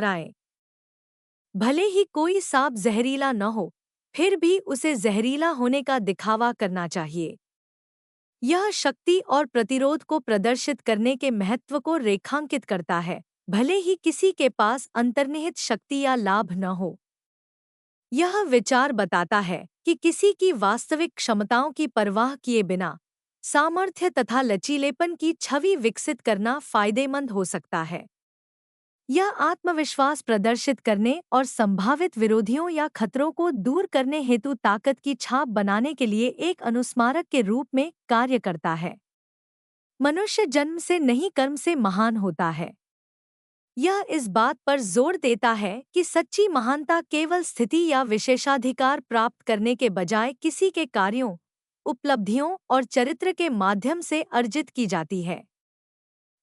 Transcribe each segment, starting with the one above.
आए। भले ही कोई सांप जहरीला न हो, फिर भी उसे जहरीला होने का दिखावा करना चाहिए। यह शक्ति और प्रतिरोध को प्रदर्शित करने के महत्व को रेखांकित करता है, भले ही किसी के पास अंतर्निहित शक्ति या लाभ न हो। यह विचार बताता है कि किसी की वास्तविक क्षमताओं की परवाह किए बिना सामर्थ्य तथा लचीलेपन की छवि विकसित करना फायदेमंद हो सकता है। यह आत्मविश्वास प्रदर्शित करने और संभावित विरोधियों या खतरों को दूर करने हेतु ताकत की छाप बनाने के लिए एक अनुस्मारक के रूप में कार्य करता है। मनुष्य जन्म से नहीं कर्म से महान होता है। यह इस बात पर जोर देता है कि सच्ची महानता केवल स्थिति या विशेषाधिकार प्राप्त करने के बजाय किसी के कार्यों, उपलब्धियों और चरित्र के माध्यम से अर्जित की जाती है।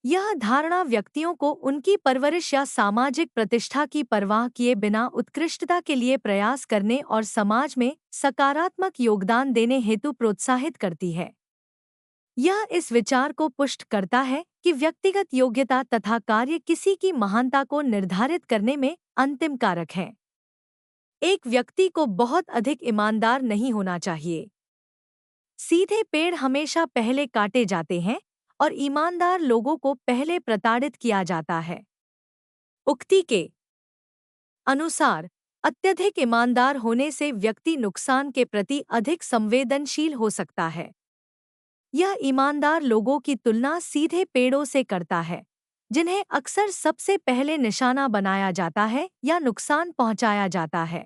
यह धारणा व्यक्तियों को उनकी परवरिश या सामाजिक प्रतिष्ठा की परवाह किए बिना उत्कृष्टता के लिए प्रयास करने और समाज में सकारात्मक योगदान देने हेतु प्रोत्साहित करती है। यह इस विचार को पुष्ट करता है कि व्यक्तिगत योग्यता तथा कार्य किसी की महानता को निर्धारित करने में अंतिम कारक हैं। एक व्यक्ति को बहुत अधिक ईमानदार नहीं होना चाहिए। सीधे पेड़ हमेशा पहले काटे जाते हैं और ईमानदार लोगों को पहले प्रताड़ित किया जाता है। उक्ति के अनुसार अत्यधिक ईमानदार होने से व्यक्ति नुकसान के प्रति अधिक संवेदनशील हो सकता है। यह ईमानदार लोगों की तुलना सीधे पेड़ों से करता है, जिन्हें अक्सर सबसे पहले निशाना बनाया जाता है या नुकसान पहुंचाया जाता है।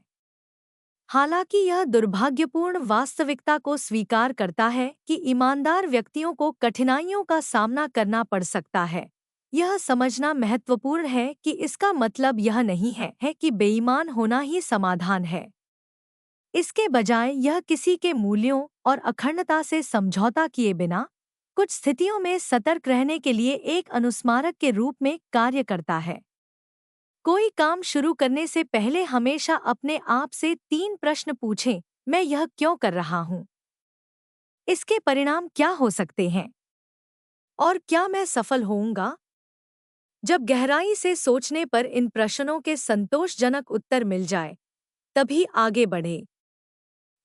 हालांकि यह दुर्भाग्यपूर्ण वास्तविकता को स्वीकार करता है कि ईमानदार व्यक्तियों को कठिनाइयों का सामना करना पड़ सकता है। यह समझना महत्वपूर्ण है कि इसका मतलब यह नहीं है कि बेईमान होना ही समाधान है। इसके बजाय यह किसी के मूल्यों और अखंडता से समझौता किए बिना कुछ स्थितियों में सतर्क रहने के लिए एक अनुस्मारक के रूप में कार्य करता है। कोई काम शुरू करने से पहले हमेशा अपने आप से 3 प्रश्न पूछें। मैं यह क्यों कर रहा हूँ? इसके परिणाम क्या हो सकते हैं? और क्या मैं सफल होऊंगा? जब गहराई से सोचने पर इन प्रश्नों के संतोषजनक उत्तर मिल जाए, तभी आगे बढ़े।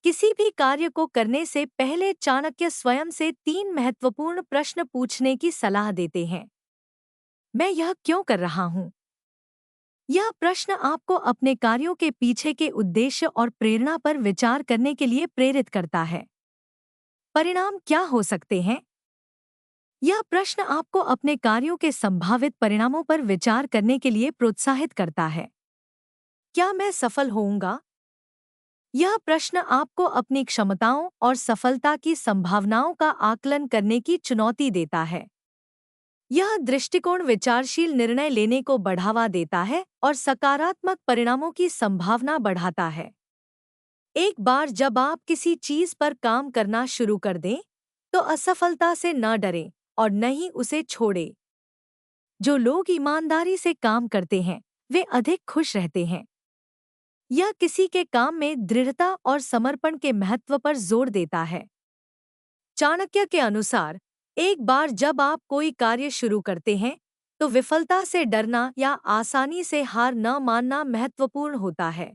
किसी भी कार्य को करने से पहले चाणक्य स्वयं से 3 महत्वपूर्ण प्रश्न पूछने की सलाह देते हैं। मैं यह क्यों कर रहा हूँ? यह प्रश्न आपको अपने कार्यों के पीछे के उद्देश्य और प्रेरणा पर विचार करने के लिए प्रेरित करता है। परिणाम क्या हो सकते हैं? यह प्रश्न आपको अपने कार्यों के संभावित परिणामों पर विचार करने के लिए प्रोत्साहित करता है। क्या मैं सफल होऊंगा? यह प्रश्न आपको अपनी क्षमताओं और सफलता की संभावनाओं का आकलन करने की चुनौती देता है। यह दृष्टिकोण विचारशील निर्णय लेने को बढ़ावा देता है और सकारात्मक परिणामों की संभावना बढ़ाता है। एक बार जब आप किसी चीज पर काम करना शुरू कर दें, तो असफलता से न डरें और न ही उसे छोड़ें। जो लोग ईमानदारी से काम करते हैं, वे अधिक खुश रहते हैं। यह किसी के काम में दृढ़ता और समर्पण के महत्व पर जोर देता है। चाणक्य के अनुसार, एक बार जब आप कोई कार्य शुरू करते हैं, तो विफलता से डरना या आसानी से हार न मानना महत्वपूर्ण होता है।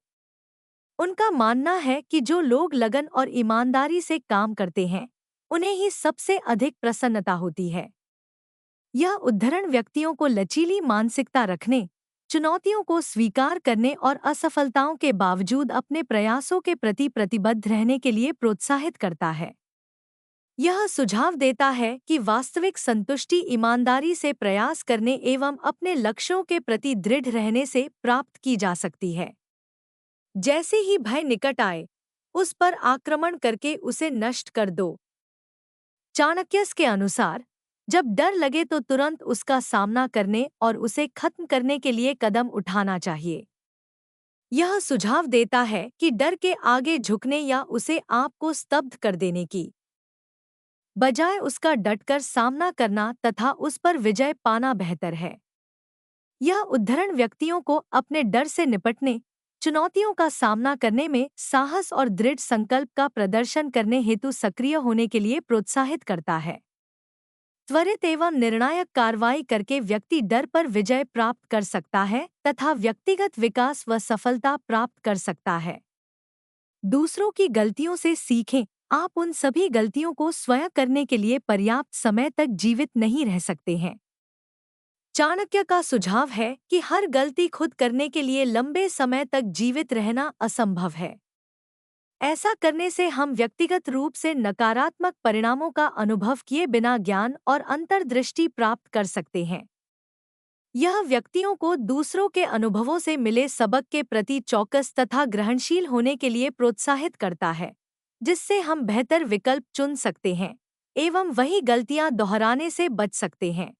उनका मानना है कि जो लोग लगन और ईमानदारी से काम करते हैं, उन्हें ही सबसे अधिक प्रसन्नता होती है। यह उद्धरण व्यक्तियों को लचीली मानसिकता रखने, चुनौतियों को स्वीकार करने और असफलताओं के बावजूद अपने प्रयासों के प्रति प्रतिबद्ध रहने के लिए प्रोत्साहित करता है। यह सुझाव देता है कि वास्तविक संतुष्टि ईमानदारी से प्रयास करने एवं अपने लक्ष्यों के प्रति दृढ़ रहने से प्राप्त की जा सकती है। जैसे ही भय निकट आए, उस पर आक्रमण करके उसे नष्ट कर दो। चाणक्य के अनुसार, जब डर लगे तो तुरंत उसका सामना करने और उसे खत्म करने के लिए कदम उठाना चाहिए। यह सुझाव देता है कि डर के आगे झुकने या उसे आपको स्तब्ध कर देने की बजाय उसका डटकर सामना करना तथा उस पर विजय पाना बेहतर है। यह उद्धरण व्यक्तियों को अपने डर से निपटने, चुनौतियों का सामना करने में साहस और दृढ़ संकल्प का प्रदर्शन करने हेतु सक्रिय होने के लिए प्रोत्साहित करता है। त्वरित एवं निर्णायक कार्रवाई करके व्यक्ति डर पर विजय प्राप्त कर सकता है तथा व्यक्तिगत विकास व सफलता प्राप्त कर सकता है। दूसरों की गलतियों से सीखें। आप उन सभी गलतियों को स्वयं करने के लिए पर्याप्त समय तक जीवित नहीं रह सकते हैं। चाणक्य का सुझाव है कि हर गलती खुद करने के लिए लंबे समय तक जीवित रहना असंभव है। ऐसा करने से हम व्यक्तिगत रूप से नकारात्मक परिणामों का अनुभव किए बिना ज्ञान और अंतर्दृष्टि प्राप्त कर सकते हैं। यह व्यक्तियों को दूसरों के अनुभवों से मिले सबक के प्रति चौकस तथा ग्रहणशील होने के लिए प्रोत्साहित करता है, जिससे हम बेहतर विकल्प चुन सकते हैं एवं वही गलतियां दोहराने से बच सकते हैं।